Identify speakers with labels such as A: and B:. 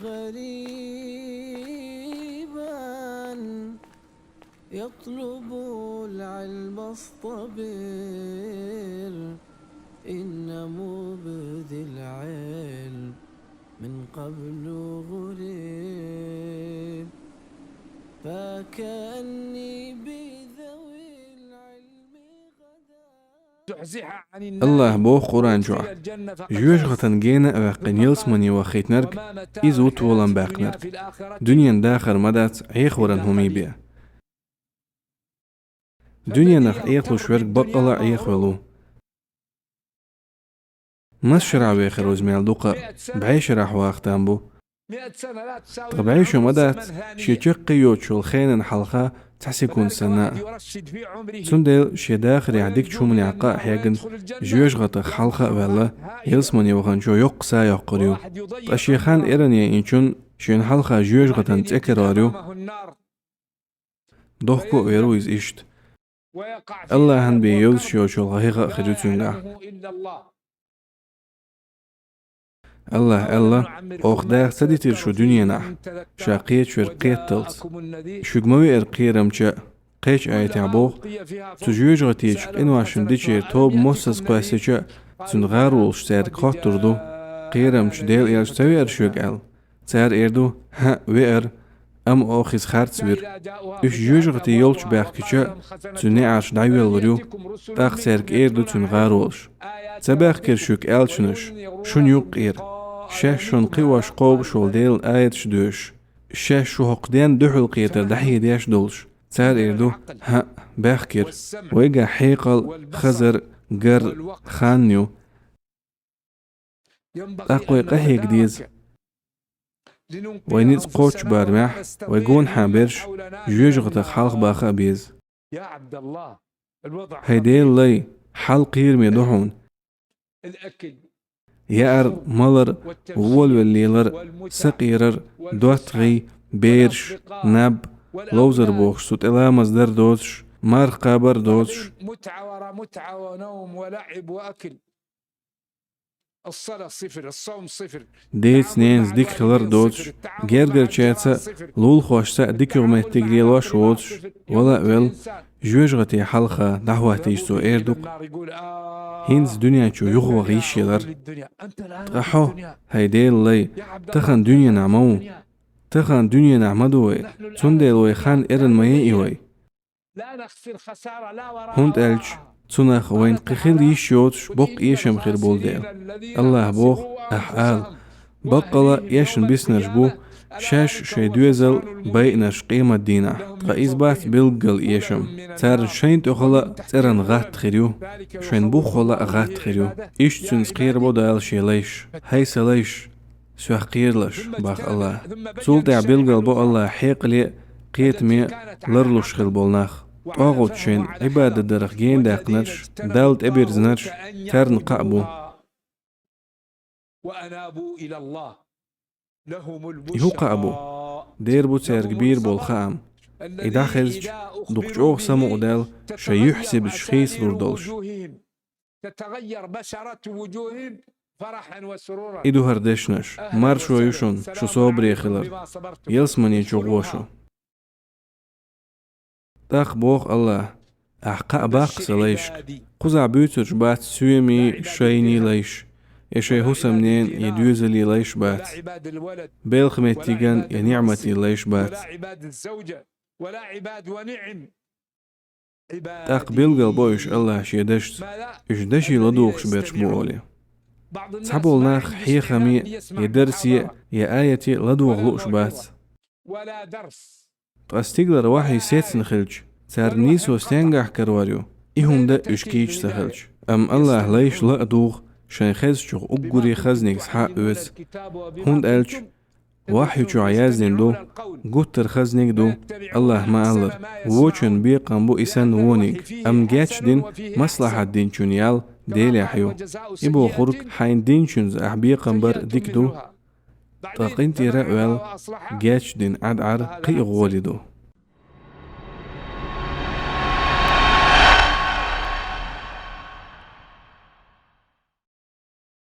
A: غريبا يطلب العلم اصطبر إن مبدي العلم من قبل غريب فكأني بذوي العلم غدا.
B: الله بو قرآن جوا جوش غتن جينا وقن يلسمني وخيت نرك إزوت ولن باق نرك دنيا داخر مدات عيخ ورن همي بيا دنيا نخ عيخلو شورك بقلا عيخ ولو مشرع ويخر وزميل دوقا بعيش راح واختان بو طبعيشو مدات شي تشقي يوتشو الخين حلقة تحسيكون سنة سندل شي داخل يعديك شو من عقاء حيقن جوش غطا حلقة ولا يلسمني وغنشو يقسا يقريو طاشيخان إيرانيا إنشون شين حلقة جوش غطا تأكراريو دوخكو ويرويز إشت الله هن بيوز شو الغيغة خجوتون الله أخداغ سديتر شو دنيا نح شاقيت شو رقيت تلت شوغموي ارقيرم جا قيش آيت عبوغ تجوج غتيج إنوا شنديشير توب موسس قواسي جا تنغارول شتار قطر دو قيرم شديل إير شتوي ارشوغ آل تار إيردو ها وير أم أوخيز خارت بير إش جوج غتي يولش باقي جا تنعش دايوال وريو تاق سارك إيردو تنغارولش تباق كيرشوغ آل شنش شن يوق إير شاش شون قواش قوب شول ديل آيت شدوش شاش شو هقدين دحول قيتر دحي دياش دولش تار إردو ها باخكر ويقا حيقل خزر قر خانيو أقوي قهي قديز وينيز قوش بارمح ويقون حابرش جوجغت خالق باخا بيز هيديل لي حال قير ميدوحون يار ملر وول والليلر سقيرر دوتغي بيرش ناب لوزر بوخش سوت إلا مصدر دوتش مار قابر دوتش
C: متعة ونوم ولعب وأكل الصلاة صفر الصوم صفر
B: ديت نينز ديك خلر دوتش جيرجر تشاتسا لول خوشتا ديك يومي تجري لوش ووتش ولا ويل جوجغتي حلقة دعوة تيجسو إيردوك هينز دنيا شو يغوى غيش يلر تقحو هيديل لي تخن دنيا نعمو تخن دنيا نعمدوي تندل ويخان إرن ميئيوي هند ألج تنخ وين قخيل يشيوتش بق يشم خير بولديل الله بوخ أحقال بقلا يشن بيسنش بو شاش شيدوزل بينش قيمة دينا قايزبات بيلقل يشم تار شين تخلا ترن غات خيريو شين بو خلا غات خيريو إيش تنسقير بودال شي ليش هيس ليش سوح قيرلش باخ الله سولتع بيلقل بو الله حيق لي قيت مي لرلوش خيل بولناخ طاغوت شين عبادة درخ جين داقنرش دالت ابيرزنرش ترن قعبو
C: وأنابوا إلى الله
B: يهوقا أبو دير بو تير كبير بالخام إذا خزج دقجوه سمو دال شي يحسب الشخيص لردولش
C: تتغير بشرة وجوههم فرحا وسرورا
B: إدو هردشنش مار شو يشون شو صوبري خلر يلسمني جوغوشو تاق بوخ الله أحقا باق سليش قزع بيوتر بات سويمي شيني ليش يشي هسمنين يدوزلي ليش بات بيلخ ميتيغن ينعمتي ليش بات
C: ولا عباد ونعم
B: تاق بيلغل بويش الله شيدشت إشدشي لدوخش بيرش بوولي تحبول ناخ حيخمي يدرسي يا آيتي لدوغ لوش بات
C: ولا درس
B: تقستيقلر واحي سيتسن خلج تار نيسو ستنجح كرواريو إهم دا إشكيج سخلج أم الله ليش لا دوغ شان خزجوغ أقوري خزنيك سحاق أوز هند ألج واحي جو عيازين دو قوتر خزنيك دو الله ما ألر ووچن بيقام بو إسان وونيك أم جاتش دين مصلحة دين چونيال ديلي حيو إبو خورك حين دين چونز أحبيقام بر ديك دو تاقين تيرا ويل جاتش دين عد عر قي غولي دو